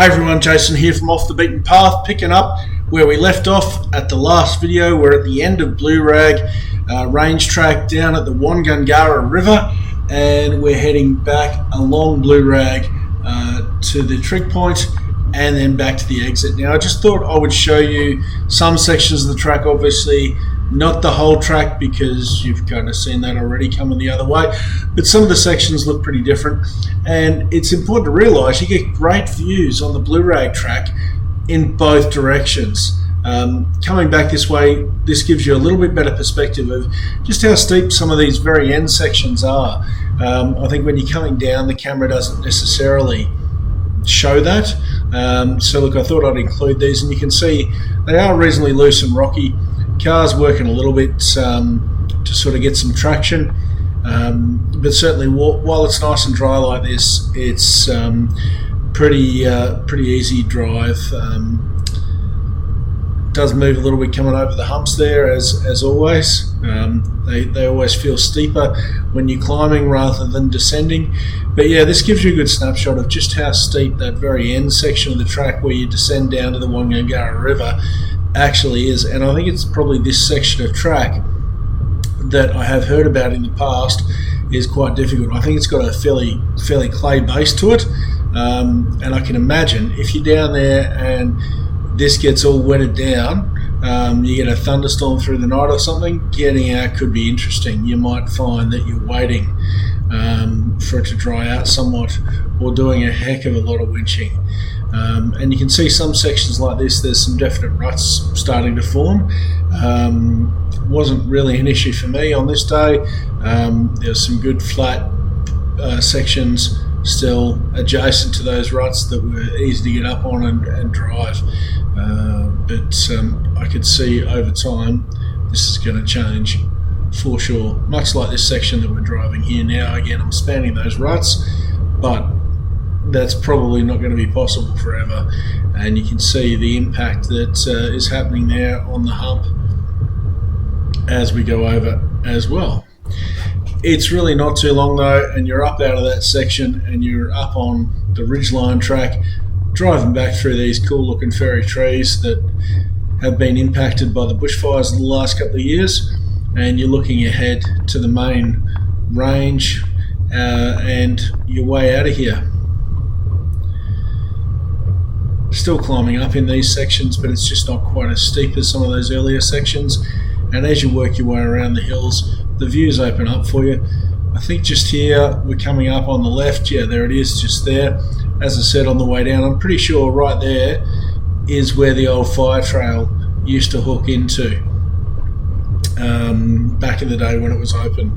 Hey everyone, Jason here from Off the Beaten Path, picking up where we left off at the last video. We're at the end of Blue Rag range track down at the Wangungurra River, and we're heading back along Blue Rag to the trig point and then back to the exit. Now I just thought I would show you some sections of the track, obviously not the whole track because you've kind of seen that already coming the other way, but some of the sections look pretty different, and it's important to realise you get great views on the Blue Rag track in both directions. Coming back this way, this gives you a little bit better perspective of just how steep some of these very end sections are. I think when you're coming down, the camera doesn't necessarily show that. So look, I thought I'd include these, and you can see they are reasonably loose and rocky. Car's working a little bit to sort of get some traction, but certainly while it's nice and dry like this, it's pretty easy drive. Does move a little bit coming over the humps there, as always. They always feel steeper when you're climbing rather than descending. But yeah, this gives you a good snapshot of just how steep that very end section of the track where you descend down to the Wangungurra River actually is. And I think it's probably this section of track that I have heard about in the past is quite difficult. I think it's got a fairly clay base to it, and I can imagine if you're down there and this gets all wetted down, you get a thunderstorm through the night or something, getting out could be interesting. You might find that you're waiting for it to dry out somewhat, or doing a heck of a lot of winching. And you can see some sections like this, there's some definite ruts starting to form. Wasn't really an issue for me on this day. There's some good flat sections still adjacent to those ruts that were easy to get up on and drive. But I could see over time this is going to change for sure, much like this section that we're driving here now. Again, I'm spanning those ruts, but that's probably not going to be possible forever, and you can see the impact that is happening there on the hump as we go over as well. It's really not too long though, and you're up out of that section and you're up on the ridgeline track, driving back through these cool looking fairy trees that have been impacted by the bushfires in the last couple of years, and you're looking ahead to the main range and your way out of here. Still climbing up in these sections, but it's just not quite as steep as some of those earlier sections, and as you work your way around the hills, the views open up for you. I think just here we're coming up on the left. Yeah, there it is, just there. As I said on the way down, I'm pretty sure right there is where the old fire trail used to hook into back in the day when it was open.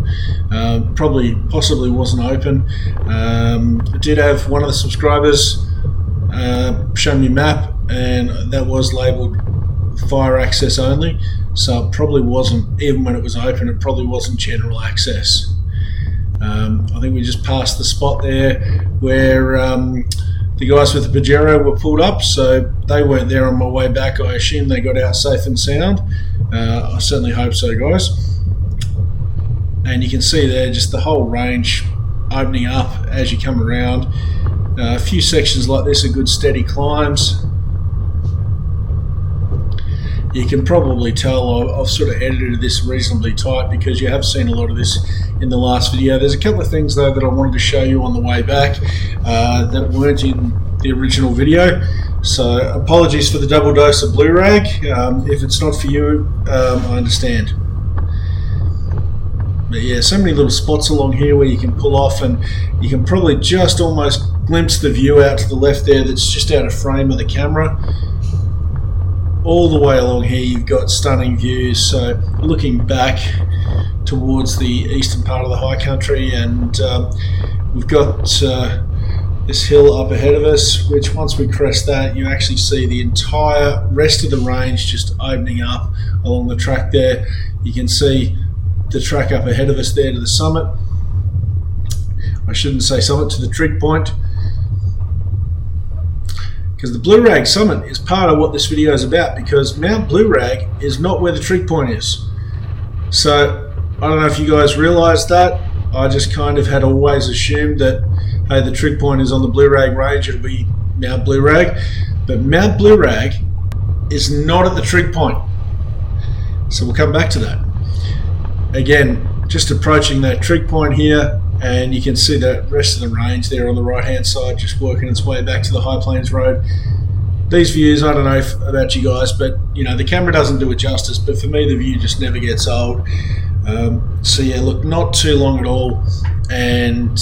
Possibly wasn't open. I did have one of the subscribers show me a map, and that was labelled fire access only, so it probably wasn't, even when it was open, it probably wasn't general access. I think we just passed the spot there where the guys with the Pajero were pulled up, so they weren't there on my way back. I assume they got out safe and sound. I certainly hope so, guys. And you can see there just the whole range opening up as you come around. A few sections like this are good steady climbs. You can probably tell I've sort of edited this reasonably tight because you have seen a lot of this in the last video. There's a couple of things though that I wanted to show you on the way back that weren't in the original video. So apologies for the double dose of Blue Rag. If it's not for you, I understand. But yeah, so many little spots along here where you can pull off, and you can probably just almost glimpse the view out to the left there that's just out of frame of the camera. All the way along here you've got stunning views. So looking back towards the eastern part of the high country, and we've got this hill up ahead of us, which once we crest that, you actually see the entire rest of the range just opening up along the track there. You can see the track up ahead of us there to the summit. I shouldn't say summit, to the trig point, because the Blue Rag summit is part of what this video is about, because Mount Blue Rag is not where the trig point is. So I don't know if you guys realised that. I just kind of had always assumed that, hey, the trig point is on the Blue Rag range, it'll be Mount Blue Rag, but Mount Blue Rag is not at the trig point. So we'll come back to that. Again, just approaching that trig point here, and you can see the rest of the range there on the right hand side just working its way back to the High Plains Road. These views, I don't know about you guys, but the camera doesn't do it justice, but for me the view just never gets old. So yeah, look, not too long at all, and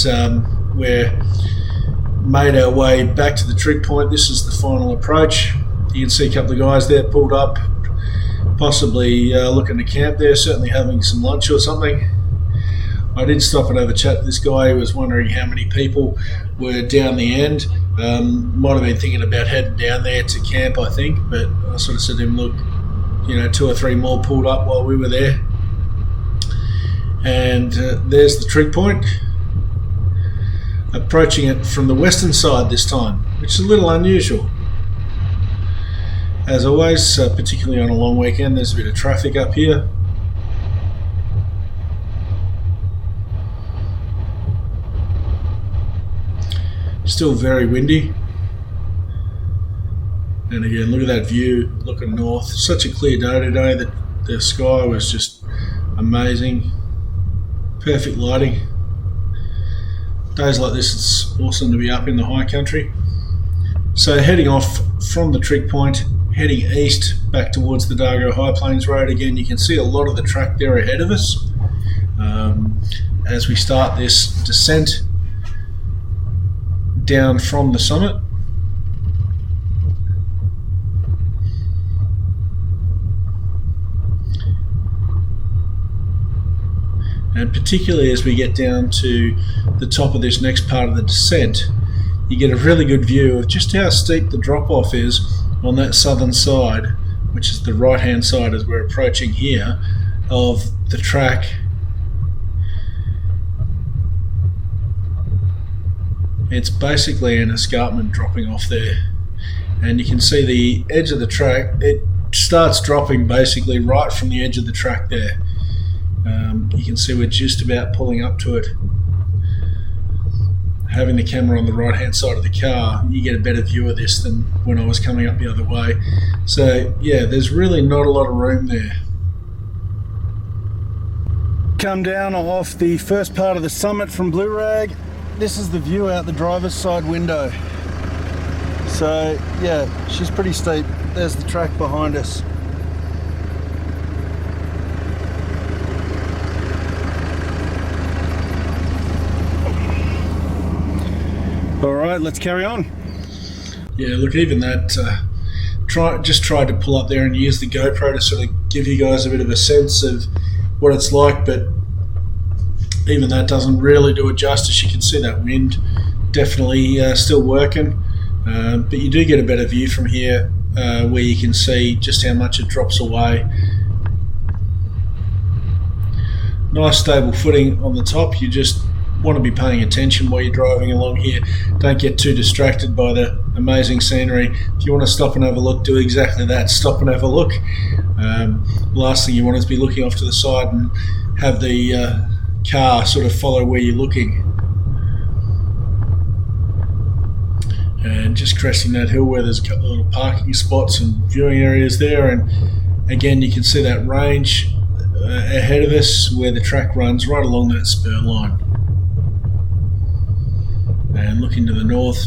we're made our way back to the trig point. This is the final approach. You can see a couple of guys there pulled up, possibly looking to camp there, certainly having some lunch or something. I did stop and have a chat with this guy who was wondering how many people were down the end. Might have been thinking about heading down there to camp, I think, but I sort of said to him, look, 2 or 3 more pulled up while we were there. And there's the trig point. Approaching it from the western side this time, which is a little unusual. As always, particularly on a long weekend, there's a bit of traffic up here. Still very windy. And again, look at that view looking north. Such a clear day today that the sky was just amazing. Perfect lighting. Days like this, it's awesome to be up in the high country. So heading off from the trig point, heading east back towards the Dargo High Plains Road. Again, you can see a lot of the track there ahead of us as we start this descent down from the summit. And particularly as we get down to the top of this next part of the descent, you get a really good view of just how steep the drop-off is on that southern side, which is the right-hand side as we're approaching here, of the track. It's basically an escarpment dropping off there, and you can see the edge of the track. It starts dropping basically right from the edge of the track there. You can see we're just about pulling up to it. Having the camera on the right hand side of the car, you get a better view of this than when I was coming up the other way. So yeah, there's really not a lot of room there. Come down off the first part of the summit from Blue Rag. This is the view out the driver's side window. So yeah, she's pretty steep. There's the track behind us. All right, let's carry on. Yeah, look, even that, just tried to pull up there and use the GoPro to sort of give you guys a bit of a sense of what it's like, but even that doesn't really do it justice. You can see that wind definitely still working, but you do get a better view from here where you can see just how much it drops away. Nice stable footing on the top. You just want to be paying attention while you're driving along here. Don't get too distracted by the amazing scenery. If you want to stop and have a look, do exactly that. Stop and have a look. Last thing you want is to be looking off to the side and have the car sort of follow where you're looking. And just cresting that hill where there's a couple of little parking spots and viewing areas there, and again you can see that range ahead of us where the track runs right along that spur line. And looking to the north,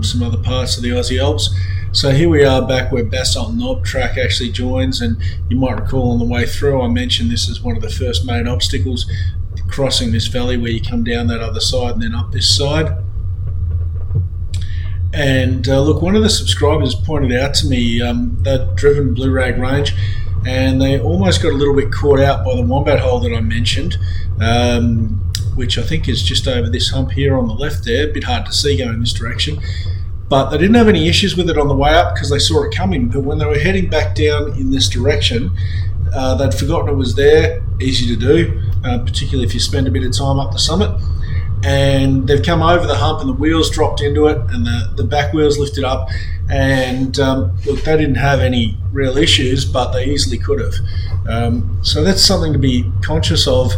some other parts of the Aussie Alps. So here we are back where Basalt Knob track actually joins, and you might recall on the way through I mentioned this is one of the first main obstacles, crossing this valley where you come down that other side and then up this side. And look, one of the subscribers pointed out to me they'd driven Blue Rag Range and they almost got a little bit caught out by the Wombat Hole that I mentioned, which I think is just over this hump here on the left there. A bit hard to see going this direction, but they didn't have any issues with it on the way up because they saw it coming. But when they were heading back down in this direction, they'd forgotten it was there. Easy to do, particularly if you spend a bit of time up the summit. And they've come over the hump and the wheels dropped into it and the back wheels lifted up, and look, they didn't have any real issues, but they easily could have. So that's something to be conscious of,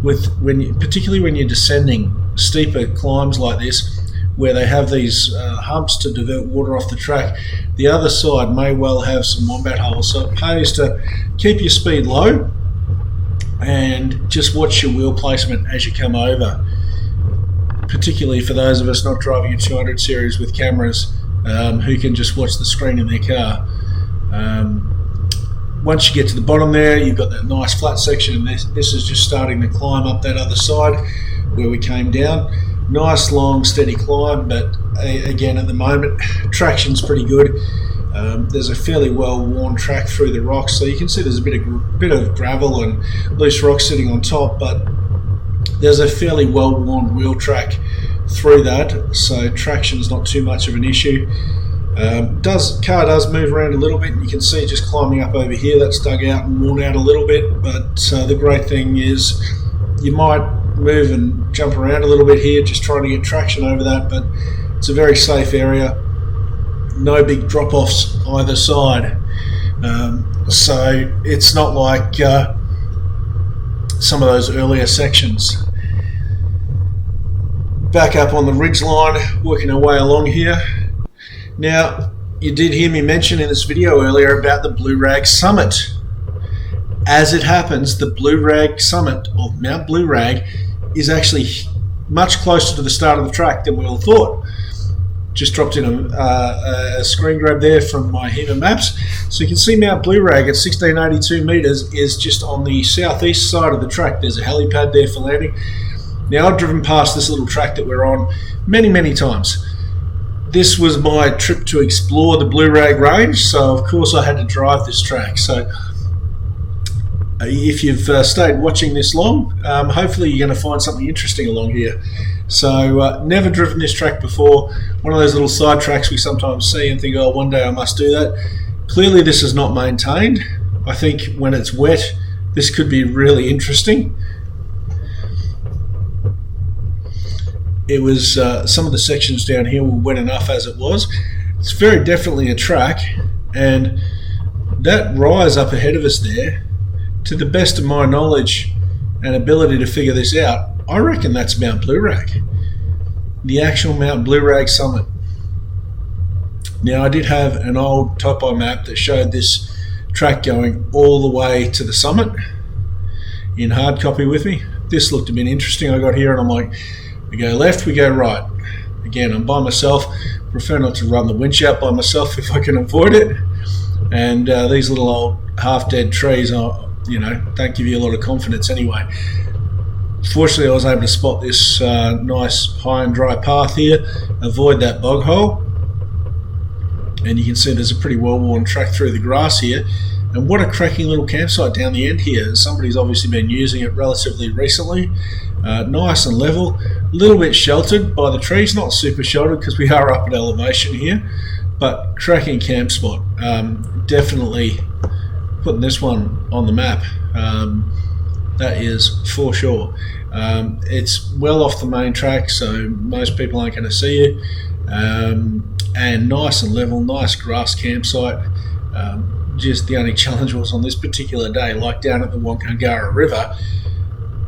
particularly when you're descending steeper climbs like this, where they have these humps to divert water off the track. The other side may well have some wombat holes, so it pays to keep your speed low and just watch your wheel placement as you come over, particularly for those of us not driving a 200 series with cameras, who can just watch the screen in their car. Once you get to the bottom there, you've got that nice flat section, and this is just starting to climb up that other side where we came down. Nice long steady climb, but again at the moment traction's pretty good. There's a fairly well worn track through the rocks, so you can see there's a bit of gravel and loose rocks sitting on top, but there's a fairly well worn wheel track through that, so traction's not too much of an issue. Car does move around a little bit, and you can see just climbing up over here that's dug out and worn out a little bit, but the great thing is you might move and jump around a little bit here just trying to get traction over that, but it's a very safe area, no big drop-offs either side, so it's not like some of those earlier sections. Back up on the ridge line, working our way along here. Now, you did hear me mention in this video earlier about the Blue Rag Summit. As it happens, the Blue Rag Summit of Mount Blue Rag is actually much closer to the start of the track than we all thought. Just dropped in a screen grab there from my HEMA maps. So you can see Mount Blue Rag at 1682 metres is just on the southeast side of the track. There's a helipad there for landing. Now, I've driven past this little track that we're on many times. This was my trip to explore the Blue Rag Range, so of course I had to drive this track. So if you've stayed watching this long, hopefully you're going to find something interesting along here. So never driven this track before. One of those little side tracks we sometimes see and think, oh, one day I must do that. Clearly this is not maintained. I think when it's wet, this could be really interesting. It was some of the sections down here were wet enough as it was. It's very definitely a track, and that rise up ahead of us there, to the best of my knowledge and ability to figure this out, I reckon that's Mount Blue Rag, the actual Mount Blue Rag summit. Now, I did have an old topo map that showed this track going all the way to the summit in hard copy with me. This looked a bit interesting. I got here and I'm like, we go left, we go right. Again, I'm by myself. Prefer not to run the winch out by myself if I can avoid it. And these little old half-dead trees, don't give you a lot of confidence anyway. Fortunately, I was able to spot this nice high and dry path here, avoid that bog hole. And you can see there's a pretty well-worn track through the grass here. And what a cracking little campsite down the end here. Somebody's obviously been using it relatively recently. Nice and level, a little bit sheltered by the trees, not super sheltered because we are up at elevation here, but cracking camp spot. Definitely putting this one on the map. That is for sure. It's well off the main track, so most people aren't going to see you. And nice and level, nice grass campsite. Just the only challenge was on this particular day, like down at the Wonkungara River,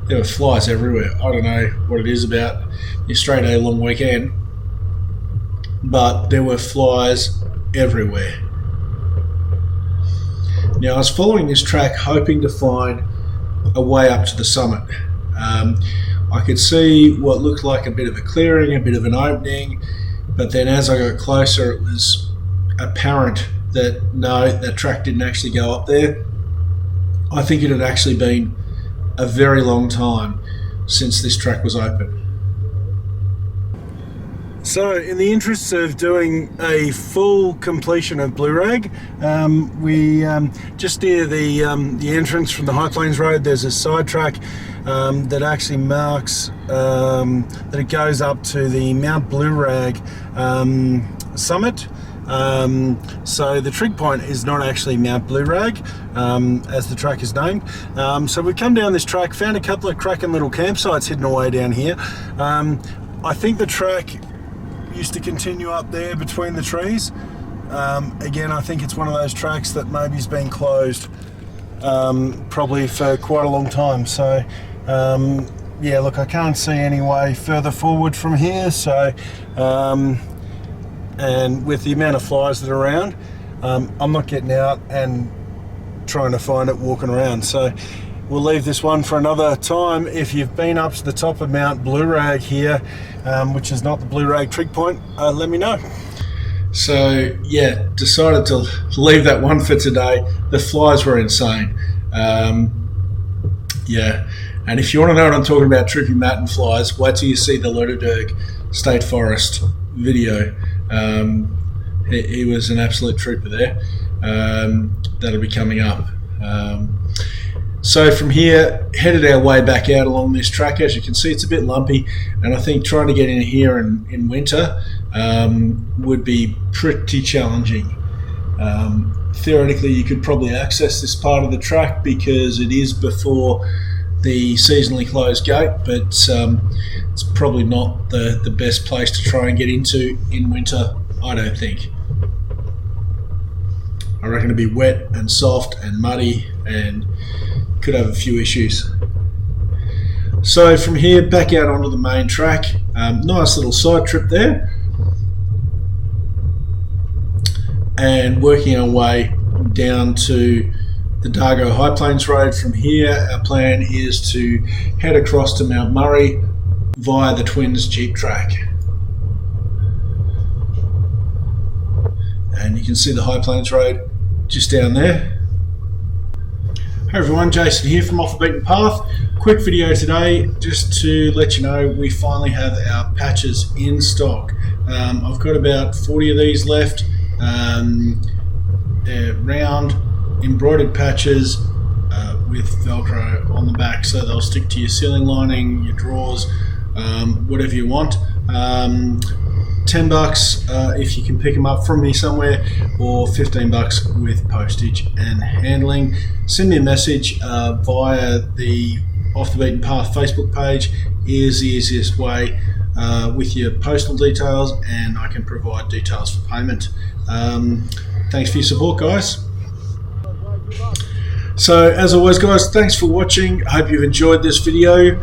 there were flies everywhere. I don't know what it is about your straight A long weekend, but there were flies everywhere. Now, I was following this track hoping to find a way up to the summit. I could see what looked like a bit of a clearing, a bit of an opening, but then as I got closer it was apparent that no, that track didn't actually go up there. I think it had actually been a very long time since this track was open. So in the interests of doing a full completion of Blue Rag, we just near the entrance from the High Plains Road, there's a side track that actually marks that it goes up to the Mount Blue Rag summit. So the trig point is not actually Mount Blue Rag, as the track is named. So we come down this track, found a couple of cracking little campsites hidden away down here. I think the track used to continue up there between the trees. Again, I think it's one of those tracks that maybe has been closed probably for quite a long time. So yeah, look, I can't see any way further forward from here, so and with the amount of flies that are around, I'm not getting out and trying to find it walking around. So we'll leave this one for another time. If you've been up to the top of Mount Blue Rag here, which is not the Blue Rag trig point, let me know. So yeah, decided to leave that one for today. The flies were insane. Yeah, and if you want to know what I'm talking about, Trippy Matten flies, wait till you see the Lerderderg State Forest video. He was an absolute trooper there. That'll be coming up. So from here, headed our way back out along this track. As you can see, it's a bit lumpy, and I think trying to get in here in winter would be pretty challenging. Theoretically, you could probably access this part of the track because it is before the seasonally closed gate, but it's probably not the best place to try and get into in winter, I don't think. I reckon it'd be wet and soft and muddy and could have a few issues. So from here, back out onto the main track. Nice little side trip there. And working our way down to the Dargo High Plains Road. From here, our plan is to head across to Mount Murray via the Twins Jeep track. And you can see the High Plains Road just down there. Hey everyone, Jason here from Off the Beaten Path. Quick video today just to let you know we finally have our patches in stock. I've got about 40 of these left. They're round embroidered patches with Velcro on the back, so they'll stick to your ceiling lining, your drawers, whatever you want. $10 if you can pick them up from me somewhere, or $15 with postage and handling. Send me a message via the Off the Beaten Path Facebook page is the easiest way, with your postal details, and I can provide details for payment. Thanks for your support, guys. So as always, guys, thanks for watching. I hope you've enjoyed this video.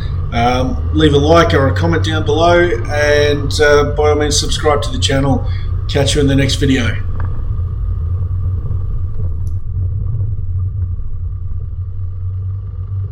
Leave a like or a comment down below, and by all means subscribe to the channel. Catch you in the next video.